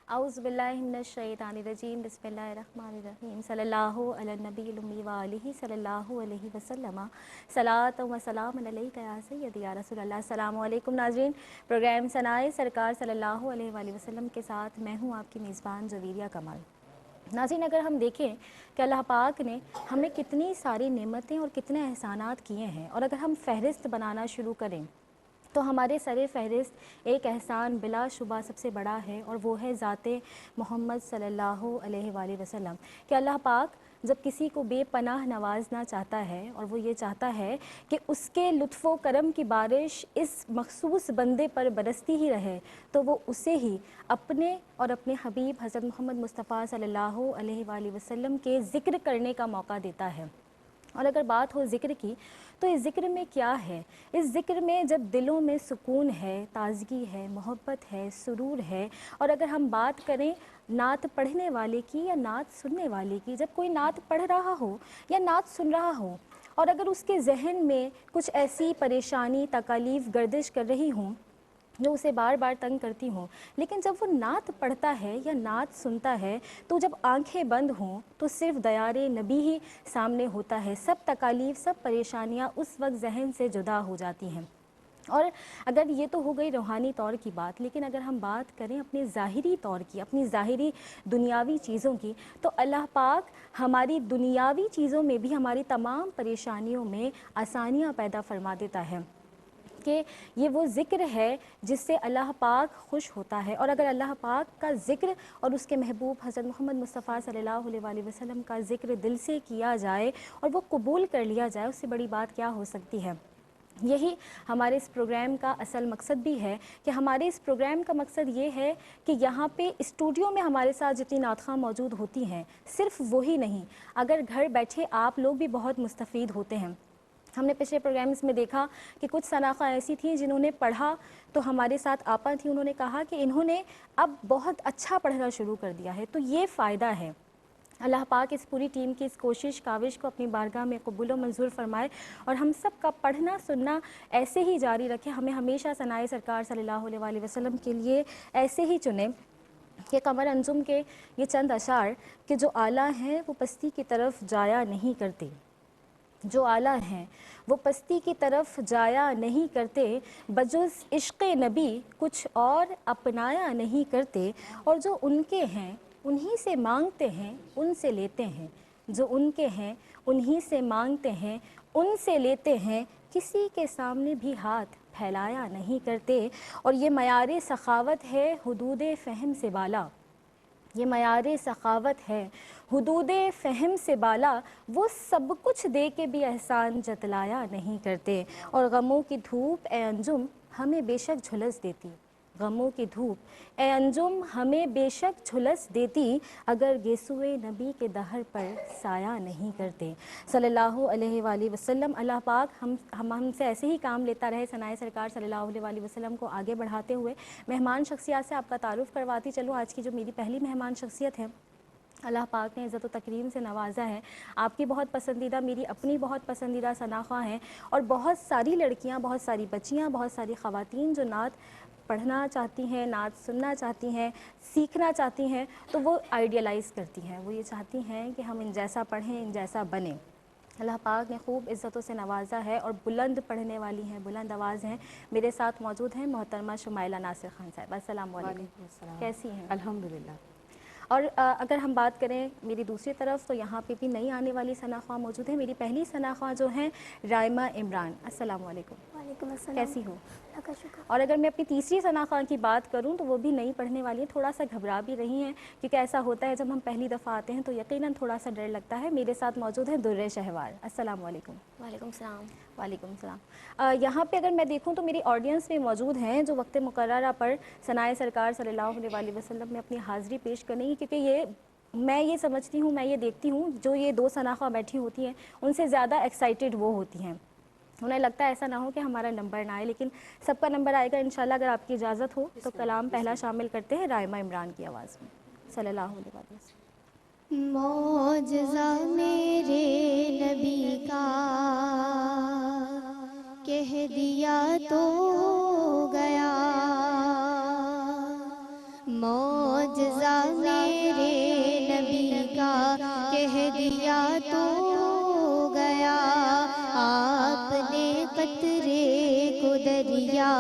اعوذ باللہ من الشیطان الرجیم بسم اللہ الرحمن الرحیم صلی اللہ علی النبی الامی وآلہ صلی اللہ علیہ وسلم صلاۃ و سلام علیک یا سیدی یا رسول اللہ۔ السلام علیکم ناظرین، پروگرام ثنائے سرکار صلی اللہ علیہ وآلہ وسلم کے ساتھ میں ہوں آپ کی میزبان جویریہ کمال۔ ناظرین، اگر ہم دیکھیں کہ اللہ پاک نے ہمیں کتنی ساری نعمتیں اور کتنے احسانات کیے ہیں، اور اگر ہم فہرست بنانا شروع کریں تو ہمارے سر فہرست ایک احسان بلا شبہ سب سے بڑا ہے، اور وہ ہے ذات محمد صلی اللہ علیہ وآلہ وسلم۔ کہ اللہ پاک جب کسی کو بے پناہ نوازنا چاہتا ہے، اور وہ یہ چاہتا ہے کہ اس کے لطف و کرم کی بارش اس مخصوص بندے پر برستی ہی رہے، تو وہ اسے ہی اپنے اور اپنے حبیب حضرت محمد مصطفیٰ صلی اللہ علیہ وآلہ وسلم کے ذکر کرنے کا موقع دیتا ہے۔ اور اگر بات ہو ذکر کی تو اس ذکر میں کیا ہے؟ اس ذکر میں جب دلوں میں سکون ہے، تازگی ہے، محبت ہے، سرور ہے، اور اگر ہم بات کریں نعت پڑھنے والے کی یا نعت سننے والے کی، جب کوئی نعت پڑھ رہا ہو یا نعت سن رہا ہو اور اگر اس کے ذہن میں کچھ ایسی پریشانی، تکالیف گردش کر رہی ہوں جو اسے بار بار تنگ کرتی ہوں، لیکن جب وہ نعت پڑھتا ہے یا نعت سنتا ہے تو جب آنکھیں بند ہوں تو صرف دیار نبی ہی سامنے ہوتا ہے، سب تکالیف، سب پریشانیاں اس وقت ذہن سے جدا ہو جاتی ہیں۔ اور اگر یہ تو ہو گئی روحانی طور کی بات، لیکن اگر ہم بات کریں اپنے ظاہری طور کی، اپنی ظاہری دنیاوی چیزوں کی، تو اللہ پاک ہماری دنیاوی چیزوں میں بھی ہماری تمام پریشانیوں میں آسانیاں پیدا فرما دیتا ہے، کہ یہ وہ ذکر ہے جس سے اللہ پاک خوش ہوتا ہے۔ اور اگر اللہ پاک کا ذکر اور اس کے محبوب حضرت محمد مصطفیٰ صلی اللہ علیہ وآلہ وسلم کا ذکر دل سے کیا جائے اور وہ قبول کر لیا جائے، اس سے بڑی بات کیا ہو سکتی ہے۔ یہی ہمارے اس پروگرام کا اصل مقصد بھی ہے، کہ ہمارے اس پروگرام کا مقصد یہ ہے کہ یہاں پہ اسٹوڈیو میں ہمارے ساتھ جتنی نعت خواں موجود ہوتی ہیں، صرف وہی نہیں، اگر گھر بیٹھے آپ لوگ بھی بہت مستفید ہوتے ہیں۔ ہم نے پچھلے پروگرامز میں دیکھا کہ کچھ ثناخواں ایسی تھیں جنہوں نے پڑھا تو ہمارے ساتھ آپا تھی، انہوں نے کہا کہ انہوں نے اب بہت اچھا پڑھنا شروع کر دیا ہے، تو یہ فائدہ ہے۔ اللہ پاک اس پوری ٹیم کی اس کوشش کاوش کو اپنی بارگاہ میں قبول و منظور فرمائے، اور ہم سب کا پڑھنا سننا ایسے ہی جاری رکھے، ہمیں ہمیشہ ثنائے سرکار صلی اللہ علیہ وآلہ وسلم کے لیے ایسے ہی چنیں کہ قمر انجم کے یہ چند اشعار کہ جو اعلیٰ ہیں وہ پستی کی طرف جایا نہیں کرتے، جو اعلیٰ ہیں وہ پستی کی طرف جایا نہیں کرتے، بجز عشق نبی کچھ اور اپنایا نہیں کرتے، اور جو ان کے ہیں انہی سے مانگتے ہیں ان سے لیتے ہیں، جو ان کے ہیں انہی سے مانگتے ہیں ان سے لیتے ہیں، کسی کے سامنے بھی ہاتھ پھیلایا نہیں کرتے۔ اور یہ معیار سخاوت ہے حدود فہم سے بالا، یہ معیار سخاوت ہے حدود فہم سے بالا، وہ سب کچھ دے کے بھی احسان جتلایا نہیں کرتے۔ اور غموں کی دھوپ اے انجم ہمیں بے شک جھلس دیتی، غموں کی دھوپ اے انجم ہمیں بے شک جھلس دیتی، اگر گیسوئے نبی کے دہر پر سایہ نہیں کرتے۔ صلی اللہ علیہ وآلہ وسلم۔ اللہ پاک ہم سے ایسے ہی کام لیتا رہے، ثنائے سرکار صلی اللہ علیہ وآلہ وسلم کو آگے بڑھاتے ہوئے۔ مہمان شخصیات سے آپ کا تعارف کرواتی چلوں۔ آج کی جو میری پہلی مہمان شخصیت ہے، اللہ پاک نے عزت و تکریم سے نوازا ہے، آپ کی بہت پسندیدہ، میری اپنی بہت پسندیدہ ثناخواں ہیں، اور بہت ساری لڑکیاں، بہت ساری بچیاں، بہت ساری خواتین جو نعت پڑھنا چاہتی ہیں، نعت سننا چاہتی ہیں، سیکھنا چاہتی ہیں، تو وہ آئیڈیلائز کرتی ہیں، وہ یہ چاہتی ہیں کہ ہم ان جیسا پڑھیں، ان جیسا بنیں۔ اللہ پاک نے خوب عزتوں سے نوازا ہے، اور بلند پڑھنے والی ہیں، بلند آواز ہیں۔ میرے ساتھ موجود ہیں محترمہ شمائلہ ناصر خان صاحب۔ السلام علیکم، وعلیکم السلام۔ کیسی ہیں؟ الحمدللہ۔ اور اگر ہم بات کریں میری دوسری طرف تو یہاں پہ بھی نئی آنے والی ثناخواں موجود ہیں۔ میری پہلی ثناخواں جو ہیں رائمہ عمران۔ السلام علیکم، وعلیکم السلام۔ کیسی ہو؟ اللہ کا شکر۔ اور اگر میں اپنی تیسری ثناخواں کی بات کروں تو وہ بھی نئی پڑھنے والی ہیں، تھوڑا سا گھبرا بھی رہی ہیں، کیونکہ ایسا ہوتا ہے جب ہم پہلی دفعہ آتے ہیں تو یقیناً تھوڑا سا ڈر لگتا ہے۔ میرے ساتھ موجود ہیں درِ شہوار۔ السلام علیکم۔ وعلیکم السلام۔ وعلیکم السلام۔ یہاں پہ اگر میں دیکھوں تو میری آڈینس میں موجود ہیں جو وقت مقررہ پر ثنائے سرکار صلی اللہ علیہ وآلہ وسلم میں اپنی حاضری پیش کریں گی، کیونکہ میں یہ سمجھتی ہوں، میں یہ دیکھتی ہوں جو یہ دو ثناخواں بیٹھی ہوتی ہیں ان سے زیادہ ایکسائٹیڈ وہ ہوتی ہیں، انہیں لگتا ہے ایسا نہ ہو کہ ہمارا نمبر نہ آئے، لیکن سب کا نمبر آئے گا انشاءاللہ اگر آپ کی اجازت ہو تو کلام پہلا شامل کرتے ہیں رائمہ عمران کی آواز میں، صلی اللہ علیہ وسلم۔ معجزہ میرے نبی کا کہہ دیا تو گیا، معجزہ میرے نبی کا کہہ دیا تو ہو گیا، آپ نے قطرے کو دریا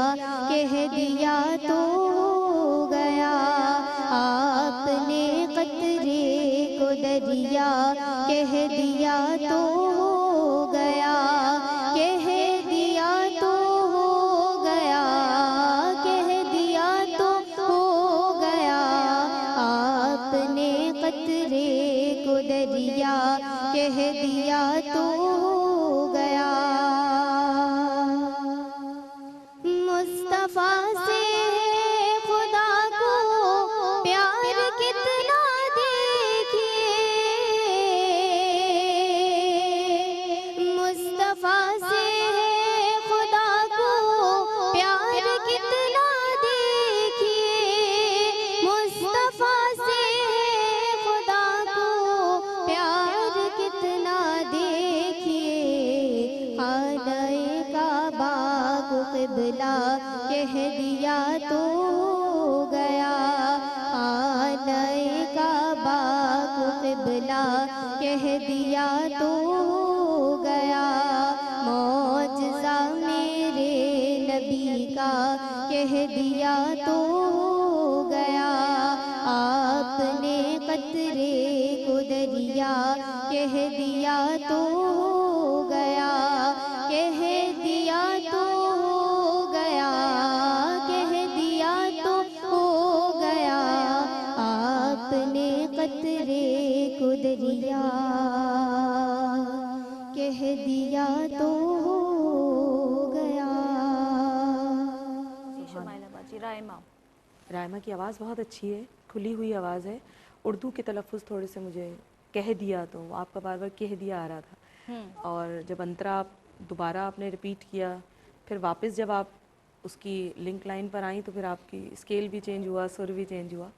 کہہ دیا تو ہو گیا، آپ نے قطرے کو دریا کہہ دیا تو ہو گیا، کہہ دیا تو ہو گیا، کہہ دیا تو ہو گیا، آپ نے قطرے کو دریا کہہ دیا تو ہو گیا۔ مصطفیٰ سے خدا کو پیار کتنا دیکھیے، مصطفیٰ سے خدا کو پیار کتنا دیکھیے، مصطفیٰ سے خدا کو پیار کتنا دیکھیے، خانہ کعبہ کو قبلہ کہہ دیا تو ہو گیا، خانہ کعبہ کو قبلہ کہہ دیا تو ہو گیا، معجزہ میرے نبی کا کہہ دیا تو ہو گیا، آپ نے قطرے کو دریا کہہ دیا تو ہو گیا، کہہ دیا تو ہو گیا، کہہ دیا تو ہو گیا، آپ نے قطرے کو دریا کہہ دیا تو ہو گیا۔ شمائلہ باجی، رائمہ۔ رائمہ کی آواز بہت اچھی ہے، کھلی ہوئی آواز ہے، اردو کے تلفظ تھوڑے سے مجھے کہہ دیا تو آپ کا بار بار کہہ دیا آ رہا تھا، اور جب انترا دوبارہ آپ نے ریپیٹ کیا، پھر واپس جب آپ اس کی لنک لائن پر آئیں تو پھر آپ کی اسکیل بھی چینج ہوا، سر بھی چینج ہوا،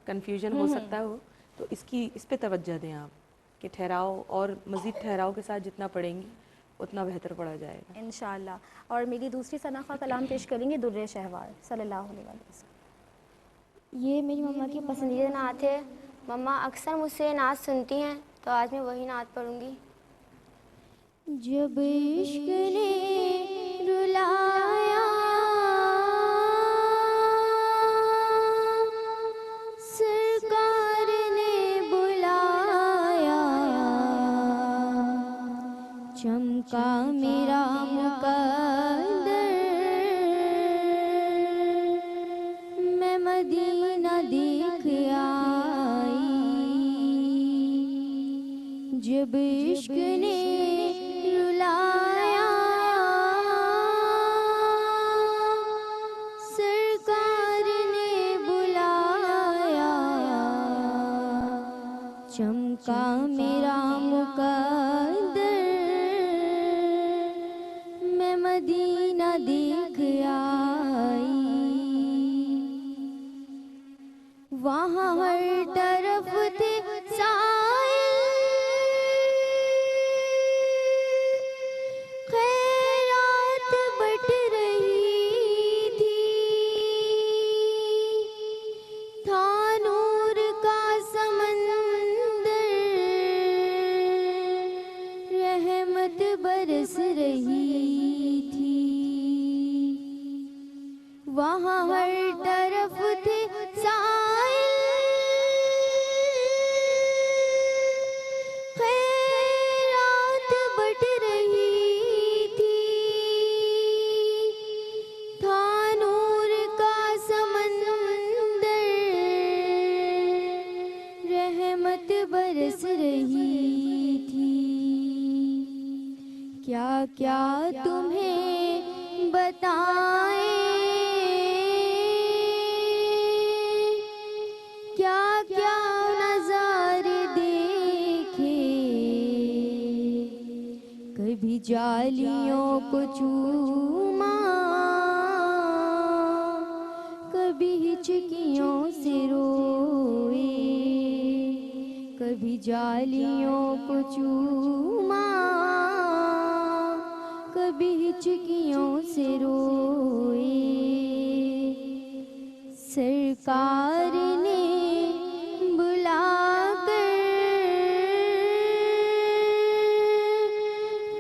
کنفیوژن ہو سکتا ہو، تو اس پہ توجہ دیں آپ کہ ٹھہراؤ، اور مزید ٹھہراؤ کے ساتھ جتنا پڑھیں گی اتنا بہتر پڑھا جائے گا انشاءاللہ۔ اور میری دوسری ثناء خواہ کلام پیش کریں گے درِ شہوار صلی اللہ علیہ وسلم۔ یہ میری مما کی پسندیدہ نعت ہے، مما اکثر مجھ سے نعت سنتی ہیں تو آج میں وہی نعت پڑھوں گی۔ جب عشق نے رلایا سرکار نے بلایا، چمکا میرا مقدر، میں مدینہ دیکھ آئی، جب عشق نے رلایا سرکار نے بلایا، چمکا میرا مقدر، میں مدینہ دیکھ آئی، وہاں ہر طرف تھے سائل، خیرات بٹ رہی تھی، تھا نور کا سمندر، رحمت برس رہی تھی، وہاں ہر طرف تھے سائل، خیرات بٹ رہی تھی، تھا نور کا سمندر، رحمت برس رہی تھی، کیا کیا تمہیں بتائیں، کیا کیا نظارے دیکھے، کبھی جالیوں کو چوما، کبھی ہچکیوں سے روئے، کبھی جالیوں کو چوما، کبھی ہچکیوں سے روئے، سر سرکار نے بلا کر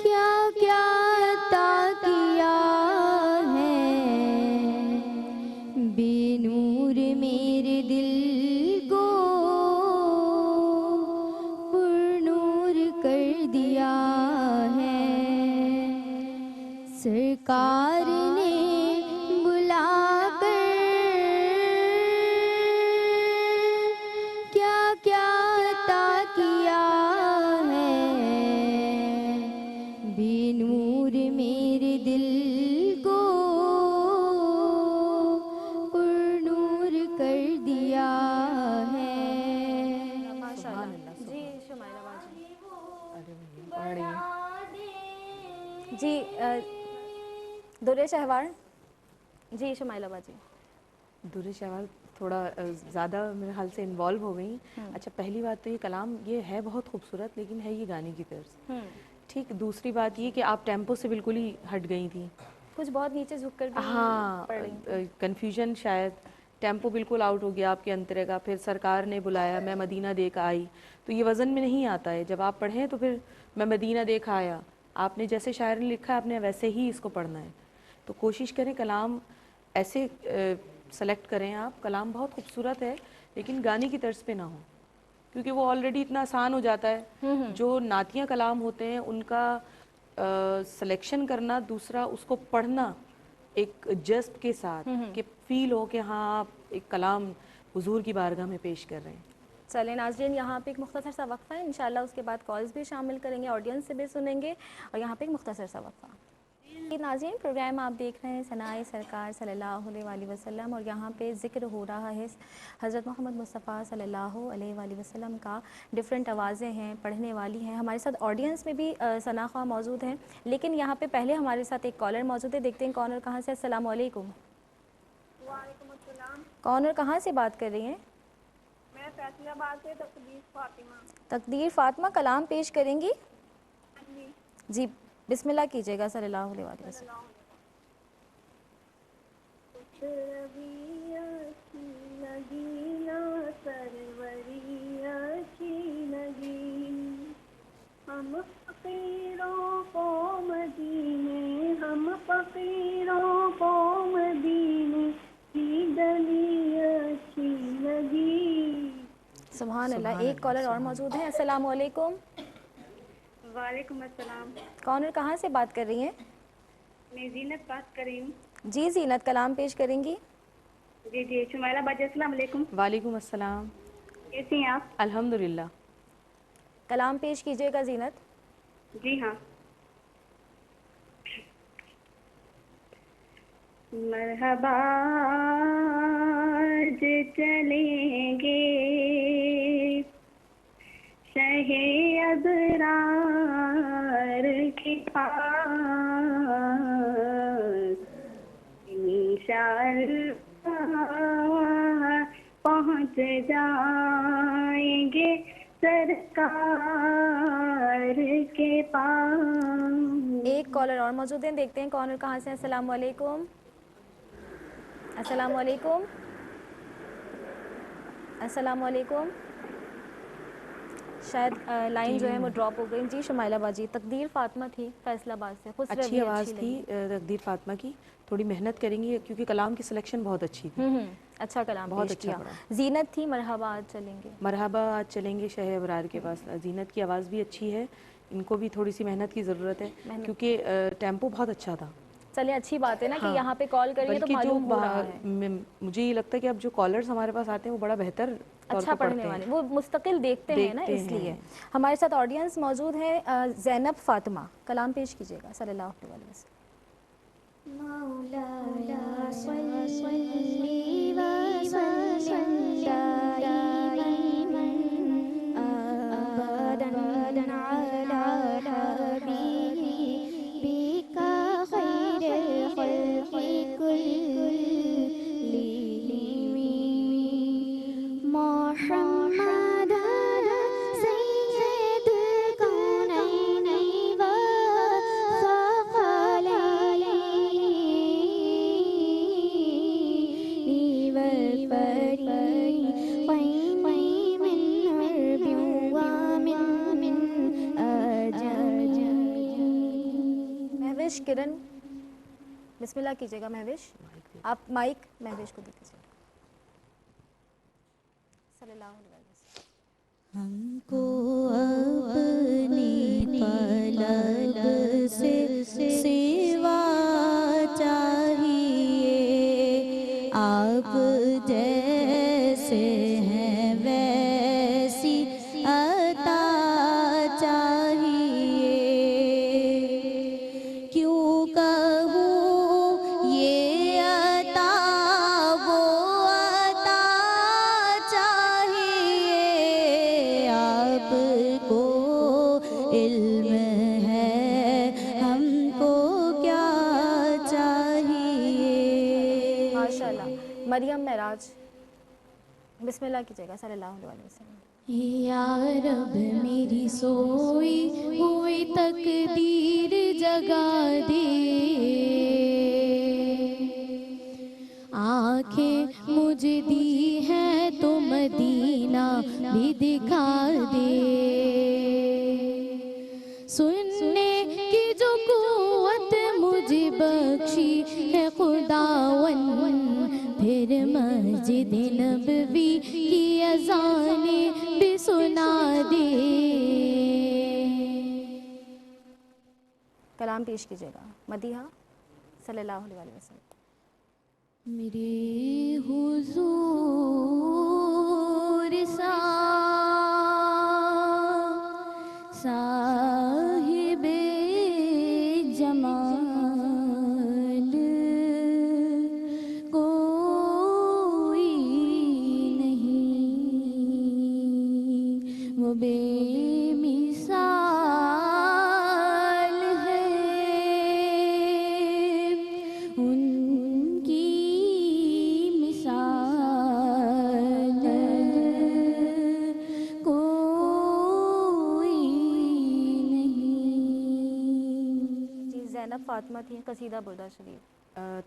کیا کیا عطا کیا ہے، بے نور میرے دل کو پر نور کر دیا ہے، سرکار نے بلا کر کیا کیا عطا کیا ہے، بے نور میرے دل کو پر نور کر دیا ہے۔ ماشاء اللہ۔ جی شمائلہ باجی، ارے بھیا پڑھ رہی ہیں۔ جی درِ شہوار، جی شمائلہ باجی۔ درِ شہوار تھوڑا زیادہ میرے خیال سے انوالو ہو گئی۔ اچھا پہلی بات تو یہ کلام یہ ہے بہت خوبصورت، لیکن ہے یہ گانے کی طرز، ٹھیک۔ دوسری بات یہ کہ آپ ٹیمپو سے بالکل ہی ہٹ گئی تھیں، کچھ بہت نیچے جھک کر بھی ہاں پڑھ رہی تھیں۔ کنفیوژن شاید، ٹیمپو بالکل آؤٹ ہو گیا آپ کے انترے کا۔ پھر سرکار نے بلایا میں مدینہ دیکھ آئی، تو یہ وزن میں نہیں آتا ہے۔ جب آپ پڑھیں تو پھر میں مدینہ دیکھ آیا، آپ نے جیسے شاعر نے لکھا ہے آپ نے ویسے ہی اس کو پڑھنا ہے۔ تو کوشش کریں کلام ایسے سلیکٹ کریں آپ، کلام بہت خوبصورت ہے لیکن گانے کی طرز پہ نہ ہو، کیونکہ وہ آلریڈی اتنا آسان ہو جاتا ہے۔ جو نعتیہ کلام ہوتے ہیں ان کا سلیکشن کرنا، دوسرا اس کو پڑھنا ایک جذب کے ساتھ کہ فیل ہو کہ ہاں آپ ایک کلام حضور کی بارگاہ میں پیش کر رہے ہیں۔ چلیں ناظرین، یہاں پہ ایک مختصر سا وقفہ ہے، انشاءاللہ اس کے بعد کالز بھی شامل کریں گے، آڈینس سے بھی سنیں گے، اور یہاں پہ ایک مختصر سا وقفہ۔ ناظرین پروگرام آپ دیکھ رہے ہیں ثنائے سرکار صلی اللہ علیہ وسلم، اور یہاں پہ ذکر ہو رہا ہے حضرت محمد مصطفیٰ صلی اللہ علیہ وسلم کا۔ ڈفرینٹ آوازیں ہیں، پڑھنے والی ہیں، ہمارے ساتھ آڈینس میں بھی ثنا خواہ موجود ہیں، لیکن یہاں پہ پہلے ہمارے ساتھ ایک کالر موجود ہے، دیکھتے ہیں کون اور کہاں سے۔ السلام علیکم۔ وعلیکم السلام۔ کون اور کہاں سے بات کر رہی ہیں؟ میں فیصل آباد سے تقدیر فاطمہ۔ تقدیر فاطمہ، کلام پیش کریں گی؟ جی جی بسم اللہ کیجیے گا، صلی اللہ علیہ وسلم۔ کچھ روی اچھی لگی نہ سروری اچھی لگی، ہم فقیروں کو مدینے، ہم فقیروں کو مدینے کی گلی اچھی لگی۔ سبحان اللہ۔ ایک کالر اور موجود ہیں۔ السلام علیکم۔ وعلیکم السلام۔ کون اور کہاں سے بات کر رہی ہیں؟ میں زینت بات کر رہی ہوں۔ جی زینت، کلام پیش کریں گی؟ جی جی شمائلہ باجی، السلام علیکم۔ وعلیکم السلام۔ کیسی ہیں آپ؟ الحمدللہ۔ کلام پیش کیجیے گا زینت۔ جی ہاں۔ مرحبا آج چلیں گے شہ ابرار کے پاس، انشاءاللہ پہنچ جائیں گے سرکار کے پاس۔ ایک کالر اور موجود ہیں، دیکھتے ہیں کون اور کہاں سے۔ السلام علیکم۔ السلام علیکم۔ السلام علیکم۔ شاید لائن جو ہے وہ ڈراپ ہو گئی۔ جی شمائلہ باجی، تقدیر فاطمہ تھی فیصل آباد سے، اچھی آواز تھی تقدیر فاطمہ کی، تھوڑی محنت کریں گی کیونکہ کلام کی سلیکشن بہت اچھی تھی۔ اچھا کلام بہت پیش اچھا کیا۔ پڑھا۔ زینت تھی مرحبا آج چلیں گے۔ مرحبا آج چلیں گے شہ ابرار کے پاس، زینت کی آواز بھی اچھی ہے، ان کو بھی تھوڑی سی محنت کی ضرورت ہے کیونکہ ٹیمپو بہت اچھا تھا۔ چلیں اچھی بات ہے نا کہ یہاں پہ کال کریے تو معلوم ہو رہا ہے۔ مجھے یہ لگتا ہے کہ اب جو کالرز ہمارے پاس آتے ہیں وہ بڑا بہتر اچھا پڑھنے والے، وہ مستقل دیکھتے ہیں نا، اس لیے۔ ہمارے ساتھ آڈینس موجود ہے زینب فاطمہ، کلام پیش کیجیے گا، صلی اللہ علیہ وسلم۔ مولانا صلی وسلم دائما ابدا علی حبیبک خیر الخلق كلهم محمد سید الکونین والثقلین کرن بسم اللہ کیجیے گا. مہوش آپ مائک مہوش کو دے دیجیے. صلی اللہ علیہ وسلم. ہم کو اپنی طلب سے سوا چاہیے، آپ جیسے ہیں ویسی عطا چاہیے. کیوں کہوں یہ عطا وہ عطا چاہیے، آپ کو علم ہے ہم کو کیا چاہیے. ماشاءاللہ. مریم معراج بسم اللہ کیجیے گا. صلی اللہ علیہ وسلم. یا رب میری سوئی ہوئی تقدیر جگا دے، آنکھیں مجھے دی ہیں تو مدینہ بھی دکھا دے. سننے کی جو قوت مجھے بخشی ہے خداون، پھر مسجد نبوی کی اذانیں بھی سنا دے. کلام پیش کیجیے گا. مدیحہ صلی اللہ علیہ وسلم. میرے حضور صاحب جمال کوئی نہیں، وہ بے مثال ہے، ان کی مثال کوئی نہیں. جی زینب فاطمہ تھی. قصیدہ بردہ شریف.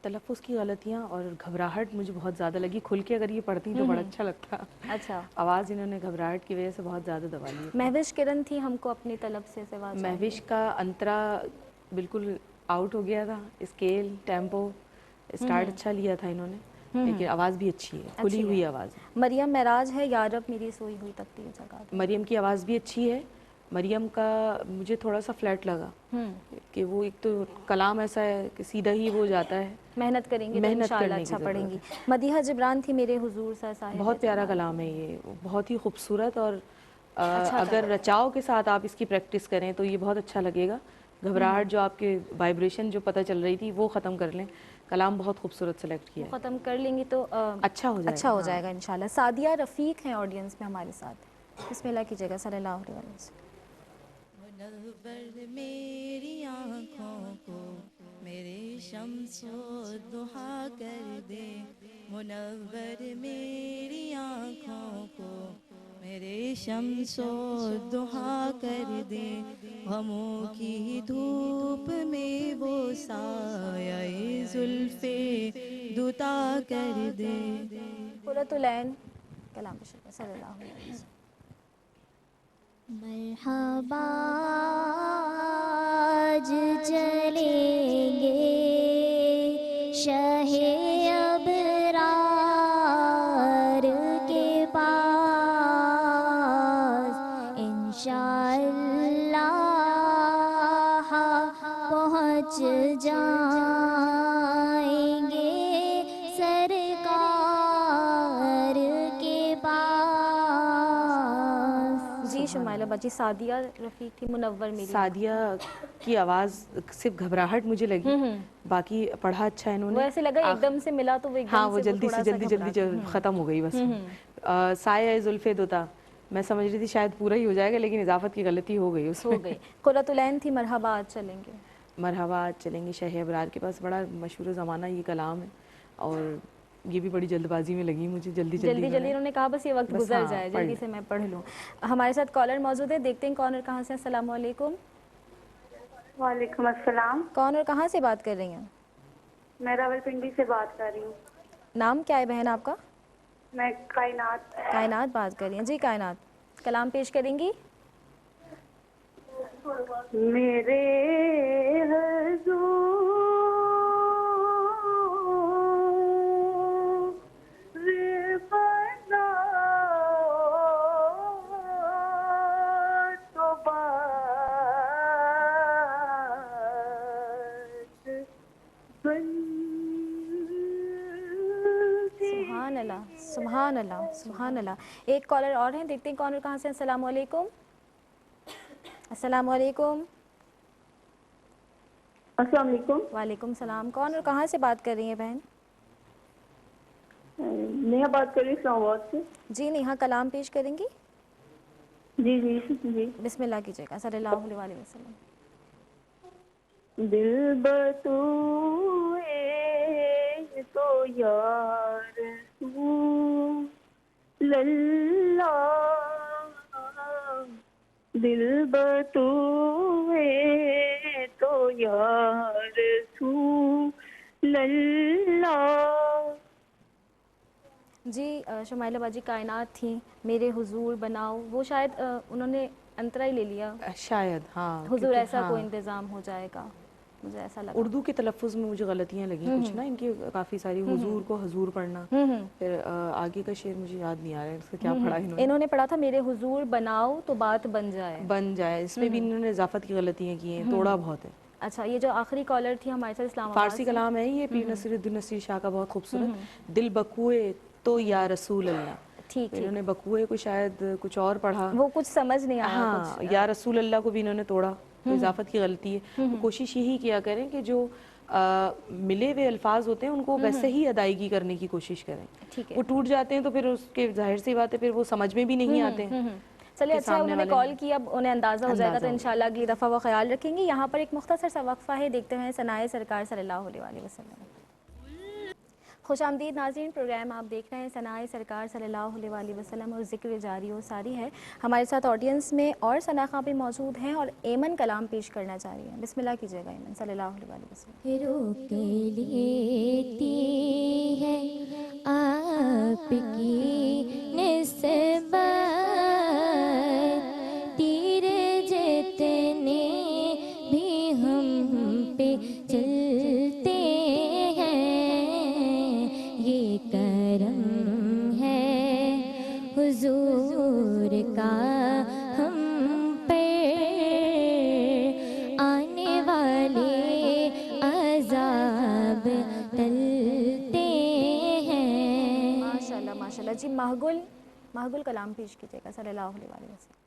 تلفظ کی غلطیاں اور گھبراہٹ مجھے بہت زیادہ لگی. کھل کے اگر یہ پڑھتی تو بڑا اچھا لگتا. اچھا. آواز انہوں نے گھبراہٹ کی وجہ سے بہت زیادہ دبا لی. مہوش کرن تھی. ہم کو اپنی طلب سے سوا چاہیے. مہوش کا انترا بالکل آؤٹ ہو گیا تھا. اسکیل ٹیمپو اسٹارٹ اچھا لیا تھا انہوں نے، لیکن آواز بھی اچھی ہے، کھلی ہوئی آواز. مریم معراج ہے. یا رب میری سوئی ہوئی تقدیر جگا دے. مریم کی آواز بھی اچھی ہے. مریم کا مجھے تھوڑا سا فلیٹ لگا کہ وہ ایک تو کلام ایسا ہے کہ سیدھا ہی وہ جاتا ہے. محنت کریں گی تو انشاءاللہ اچھا پڑھیں گی. مدیحہ جبران تھی. میرے حضور سر صاحب. بہت پیارا کلام ہے یہ، بہت ہی خوبصورت، اور اگر رچاؤ کے ساتھ آپ اس کی پریکٹس کریں تو یہ بہت اچھا لگے گا. گھبراہٹ جو آپ کے وائبریشن جو پتہ چل رہی تھی وہ ختم کر لیں. کلام بہت خوبصورت سلیکٹ کیا ہے. ختم کر لیں گی تو اچھا ہو جائے گا انشاءاللہ. سعدیہ رفیق ہیں آڈینس میں ہمارے ساتھ. بسم اللہ کیجیے گا. صلی اللہ علیہ وسلم. منور میری آنکھوں کو میرے شمس و ضحا کر دے، منور میری آنکھوں کو میرے شمس و ضحا کر دے، غموں کی دھوپ میں وہ سایہ زلف دوتا کر دے. قرۃ العین کلام پیش. صلی اللہ علیہ وسلم. مرحبا آج چلیں گے شاہ ابرار کے پاس، انشاءاللہ پہنچ جائیں گے سرکار کے پاس. جی شمائلہ باجی. سعدیہ رفیق تھی. منور میری. سعدیہ کی آواز صرف گھبراہٹ مجھے لگی، باقی پڑھا اچھا انہوں نے. وہ ایسے لگا ایک دم سے ملا تو وہ ایک ہاں دم وہ سے جلدی سے جلدی ختم ہو گئی بس. سایہ زلف دوتا میں سمجھ رہی تھی شاید پورا ہی ہو جائے گا، لیکن اضافت کی غلطی ہو گئی اس میں. ہو گئی. قرۃ العین تھی. مرحبا آج چلیں گے. مرحبا آج چلیں گے شاہ ابرار کے پاس. بڑا مشہور زمانہ یہ کلام ہے، اور یہ بھی بڑی جلد بازی میں لگی مجھے. جلدی انہوں نے کہا بس یہ وقت گزر جائے، جلدی سے میں پڑھ لوں. ہمارے ساتھ کالر موجود ہے. دیکھتے ہیں کون اور کہاں سے. السلام علیکم. وعلیکم السلام. کون اور کہاں سے بات کر رہی ہیں؟ میں راولپنڈی سے بات کر رہی ہوں. نام کیا ہے بہن آپ کا؟ میں کائنات. کائنات بات کر رہی ہیں. جی کائنات کلام پیش کریں گی. میرے حضور سبحان اللہ سبحان اللہ سبحان اللہ. ایک کالر اور ہیں, دیکھتے ہیں کون اور کہاں سے. السلام علیکم. السلام علیکم. السلام علیکم. وعلیکم السلام. کون اور کہاں سے بات کر رہی ہیں بہن؟ نیہا بات کر رہی ہوں اسلام آباد سے. جی نیہا, کلام پیش کریں گی؟ جی جی جی. بسم اللہ کیجیے گا صلی اللہ علیہ وسلم. دل بتوئے تو یا رسول اللہ, دل بتوئے تو یا رسول اللہ. جی شمائلہ باجی کائنات تھیں, میرے حضور بناؤ, وہ شاید انہوں نے انترا ہی لے لیا, شاید ہاں, حضور ایسا ہاں کوئی انتظام ہو جائے گا, مجھے ایسا لگا. اردو کے تلفظ میں مجھے غلطیاں لگیں کچھ نا ان کی کافی ساری, حضور کو حضور پڑھنا, پھر آگے کا شعر مجھے یاد نہیں آ رہا ہے اس کا کیا پڑھا انہوں نے پڑھا تھا میرے حضور بناؤ تو بات بن جائے. بن جائے, اس میں بھی انہوں نے اضافت کی غلطیاں کی ہیں, توڑا بہت ہے. اچھا, یہ جو آخری کالر تھی ہمارے ساتھ اسلام آباد فارسی کلام ہے یہ, پیر نصیر الدین نصیر شاہ کا بہت خوبصورت. دل بکوئے تو یا رسول اللہ, ٹھیک انہوں نے بکوئے کو شاید کچھ اور پڑھا, وہ کچھ سمجھ نہیں آیا. ہاں یا رسول اللہ کو بھی انہوں نے توڑا, تو اضافت کی غلطی ہے. کوشش یہی کیا کریں کہ جو ملے ہوئے الفاظ ہوتے ہیں ان کو ویسے ہی ادائیگی کرنے کی کوشش کریں. وہ ٹوٹ جاتے ہیں تو پھر اس کے ظاہر سی بات ہے پھر وہ سمجھ میں بھی نہیں آتے ہیں. چلیے اچھا, انہوں نے کال کی, اب انہیں اندازہ ہو جائے گا, تو انشاءاللہ اگلی دفعہ وہ خیال رکھیں گی. یہاں پر ایک مختصر سا وقفہ ہے, دیکھتے ہیں ثنائے سرکار صلی اللہ علیہ وسلم. خوش آمدید ناظرین, پروگرام آپ دیکھ رہے ہیں ثنائے سرکار صلی اللہ علیہ وسلم, اور ذکر جاری و ساری ہے. ہمارے ساتھ آڈینس میں اور ثنا خواں بھی موجود ہیں, اور ایمن کلام پیش کرنا چاہ رہی ہیں. بسم اللہ کیجیے گا ایمن صلی اللہ علیہ وسلم. روک لیتی ہے آپ کی نسبت, تیر جتنے بھی ہم پہ چلتے یہ کرم ہے حضور کا ہم پہ, آنے والے عذاب ٹلتے ہیں. ماشاءاللہ ماشاءاللہ. جی محگل کلام پیش کیجیے گا صلی اللہ علیہ وسلم.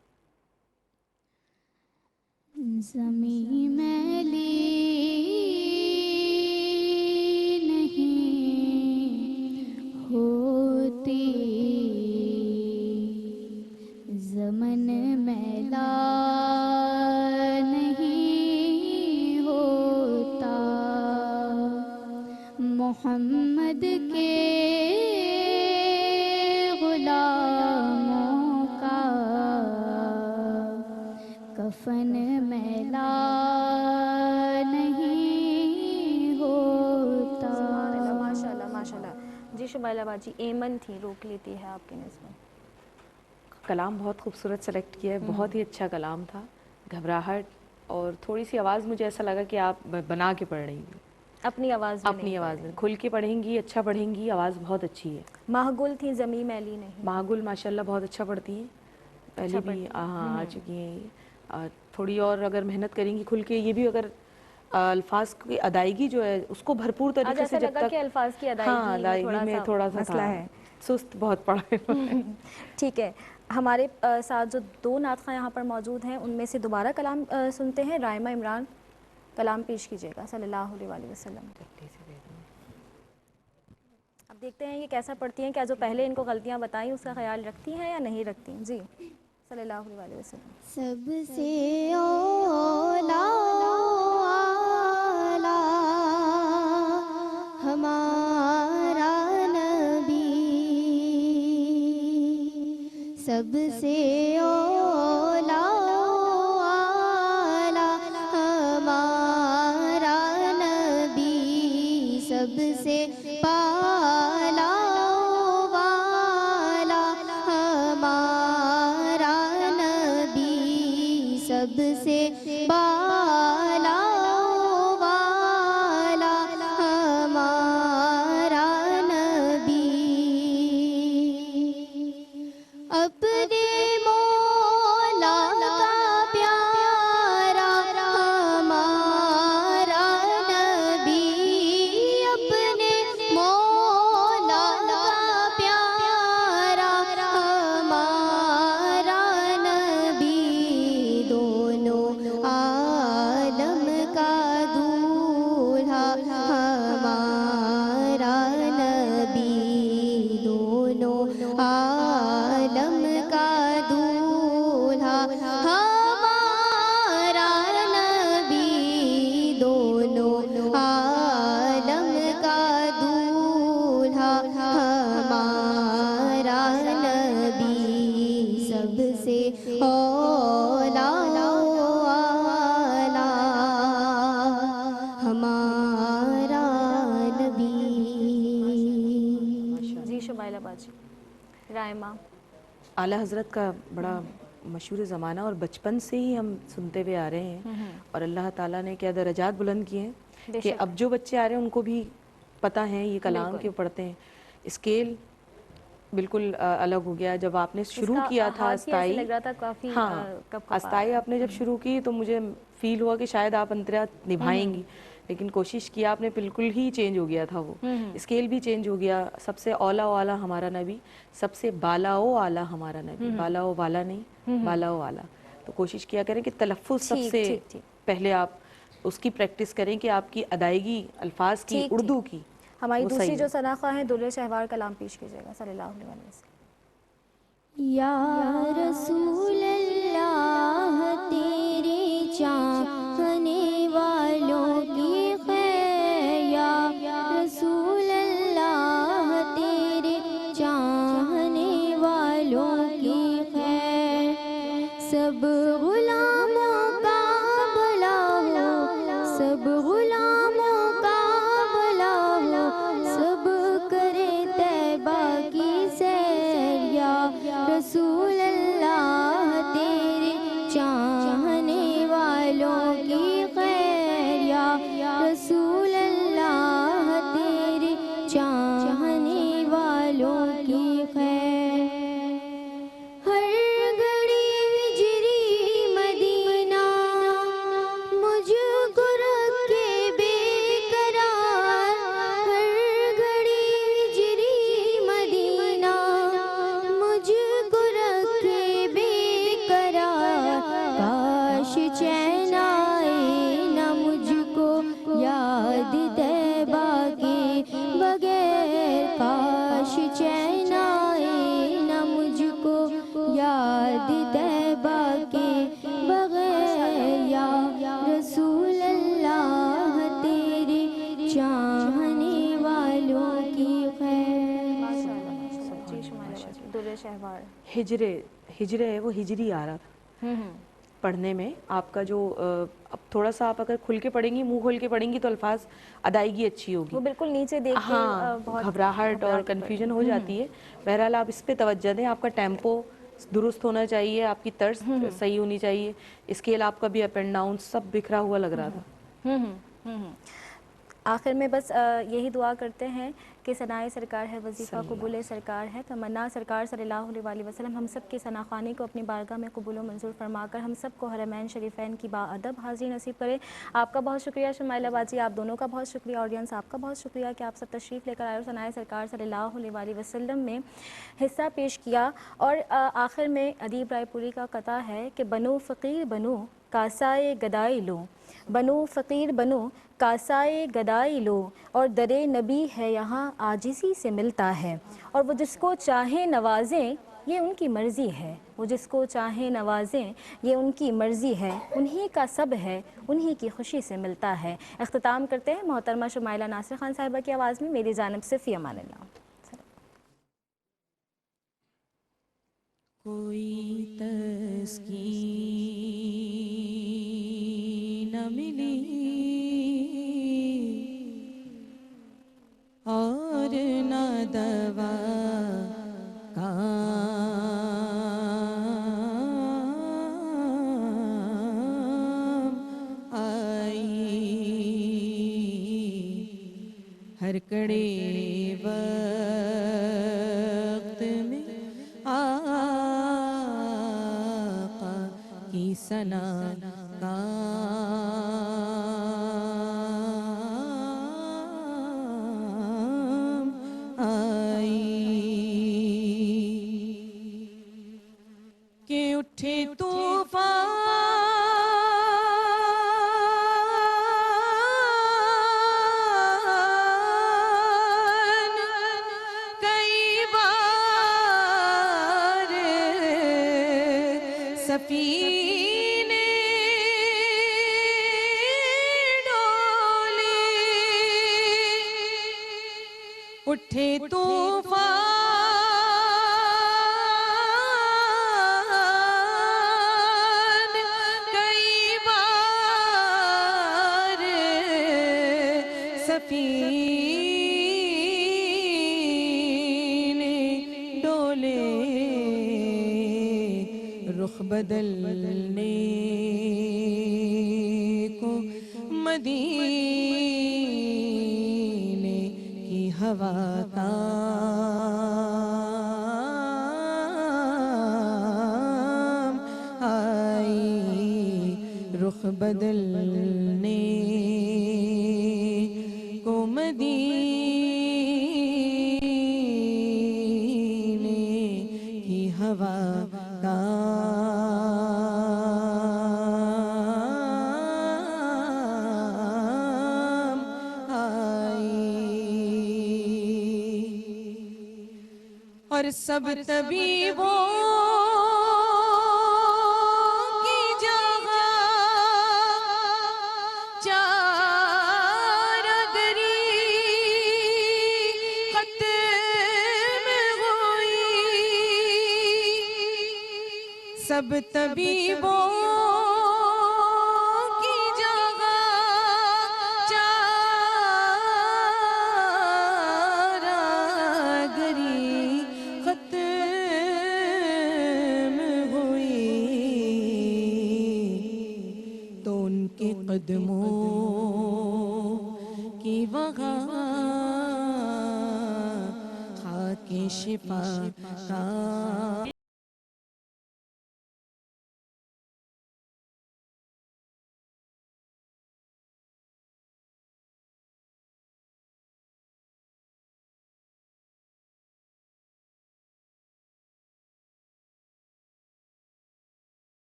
زمین میلی ہوتی, زمن میلا نہیں ہوتا, محمد کے غلاموں کا کفن میلا نہیں ہوتا. ماشاءاللہ ماشاءاللہ. جی شمائلہ باجی, ایمن تھی, روک لیتی ہے آپ کے نسبت. کلام بہت خوبصورت سلیکٹ کیا ہے, بہت ہی اچھا کلام تھا. گھبراہٹ اور تھوڑی سی آواز مجھے ایسا لگا کہ آپ بنا کے پڑھ رہی ہیں, اپنی آواز میں اپنی آواز میں کھل کے پڑھیں گی, اچھا پڑھیں گی, آواز بہت اچھی ہے. محگل تھی, زمیں میلی نہیں. محگل ماشاءاللہ بہت اچھا پڑھتی ہیں, پہلے بھی ہاں آ چکی ہیں. تھوڑی اور اگر محنت کریں گی کھل کے, یہ بھی اگر الفاظ کی ادائیگی جو ہے اس کو بھرپور طریقے سے, جب تک الفاظ کی ہاں ادائیگی میں تھوڑا سا مسئلہ ہے, سست بہت پڑھے. ٹھیک ہے. ہمارے ساتھ جو دو نعت خواں یہاں پر موجود ہیں, ان میں سے دوبارہ کلام سنتے ہیں. رائمہ عمران, کلام پیش کیجیے گا صلی اللہ علیہ وسلم. اب دیکھتے ہیں یہ کیسا پڑھتی ہیں, کیا جو پہلے ان کو غلطیاں بتائیں اس کا خیال رکھتی ہیں یا نہیں رکھتی. جی صلی اللہ علیہ وسلم. سب سے اولا ہمارا نبی, سب سے اولا ہمارا نبی, سب سے پالا والا ہمارا نبی, سب سے بالا والا ہمارا نبی, اپنے مولا کا پیارا ہمارا نبی, اپنے مولا شمائلہ باجی رائمہ. اعلیٰ حضرت کا بڑا مشہور زمانہ اور بچپن سے ہی ہم سنتے ہوئے آ رہے ہیں اور اللہ تعالیٰ نے کیا درجات بلند کیے ہیں کہ اب جو بچے آ رہے ہیں ان کو بھی پتہ ہے یہ کلام کیوں پڑھتے ہیں. اسکیل بالکل الگ ہو گیا. جب آپ نے شروع کیا تھا استائی, لگ رہا تھا کافی ہاں استائی آپ نے جب شروع کی تو مجھے فیل ہوا کہ شاید آپ انترا نبھائیں گی, لیکن کوشش کیا آپ نے, بالکل ہی چینج ہو گیا تھا وہ اسکیل بھی چینج ہو گیا. سب سے اولا و اعلیٰ ہمارا نبی, سب سے بالا و اعلیٰ ہمارا نبی, بالا و والا نہیں, بالا و اعلیٰ. تو کوشش کیا کریں کہ تلفظ سب سے پہلے آپ اس کی پریکٹس کریں کہ آپ کی ادائیگی الفاظ کی اردو کی. ہماری دوسری جو ثناخواں ہیں دولے شہوار کلام پیش کیجیے گا صلی اللہ علیہ وسلم. یا رسول اللہ تیرے چاہنے والوں کی خیر, یا رسول اللہ تیرے چاہنے والوں کی خیر, سب غلاموں کا بھلا ہو, سب غلاموں کا بھلا ہو, سب کرے طیبہ کی سیر, یا رسول اللہ تیرے چاہنے والوں کی خیر, یا رسول اللہ تیرے چاہنے والوں کی خیر. ہر گھڑی ہجری مدینہ مجھ کو رکھے بے قرار, ہر گھڑی ہجری مدینہ مجھ کو رکھے بے قرار, کاش چین آئے نہ مجھ کو یاد طیبہ کے بغیر, کاش چین آئے نہ مجھ کو یاد طیبہ کے بغیر, یا رسول اللہ تیرے چاہنے والوں کی خیر. جی شمائلہ باجی دولے شہوار. ہجرے ہے وہ ہجری آ رہا تھا پڑھنے میں. آپ کا جو اب تھوڑا سا آپ اگر کھل کے پڑھیں گی, منہ کھول کے پڑھیں گی تو الفاظ ادائیگی اچھی ہوگی. وہ بالکل نیچے دیکھ کے ہاں گھبراہٹ اور کنفیوژن ہو جاتی ہے. بہرحال آپ اس پہ توجہ دیں, آپ کا ٹیمپو درست ہونا چاہیے, آپ کی طرز صحیح ہونی چاہیے. اسکیل آپ کا بھی اپ اینڈ ڈاؤن سب بکھرا ہوا لگ رہا تھا. آخر میں بس یہی دعا کرتے ہیں کہ ثنائے سرکار ہے, وظیفہ قبول سرکار ہے, تمنا سرکار صلی اللہ علیہ وسلم ہم سب کے ثناخوانی کو اپنی بارگاہ میں قبول و منظور فرما کر ہم سب کو حرمین شریفین کی باادب حاضری نصیب کرے. آپ کا بہت شکریہ شمائلہ باجی, آپ دونوں کا بہت شکریہ, آڈینس آپ کا بہت شکریہ کہ آپ سب تشریف لے کر آئے اور ثنائے سرکار صلی اللہ علیہ وسلم میں حصہ پیش کیا. اور آخر میں ادیب رائے پوری کا قطع ہے کہ بنو فقیر بنو کاسائے گدائی لو, بنو فقیر بنو کاسائے گدائی لو, اور درے نبی ہے یہاں عاجزی سے ملتا ہے, اور وہ جس کو چاہیں نوازیں یہ ان کی مرضی ہے, وہ جس کو چاہیں نوازیں یہ ان کی مرضی ہے, انہی کا سب ہے انہی کی خوشی سے ملتا ہے. اختتام کرتے ہیں محترمہ شمائلہ ناصر خان صاحبہ کی آواز میں. میری جانب سے فی امان اللہ. کوئی تسکین نہ ملی اور نہ دوا کام آئی, ہر کڑے وقت میں آقا کی ثنا کام آئی, کہ اٹھے طوفان کئی بار سفینے ڈولے, اٹھے طوفان کئی بار سفینے بدلنے کو مدینے کی ہوا کام آئی، رخ بدلنے کو مدینے کی ہوا کام آئی، اور سب طبیبوں کی جگہ چارگری ختم ہوئی، سب طبیبوں کی جگہ چارگری ختم ہوئی، تو ان کے قدموں کی وہاں خاک شفا کا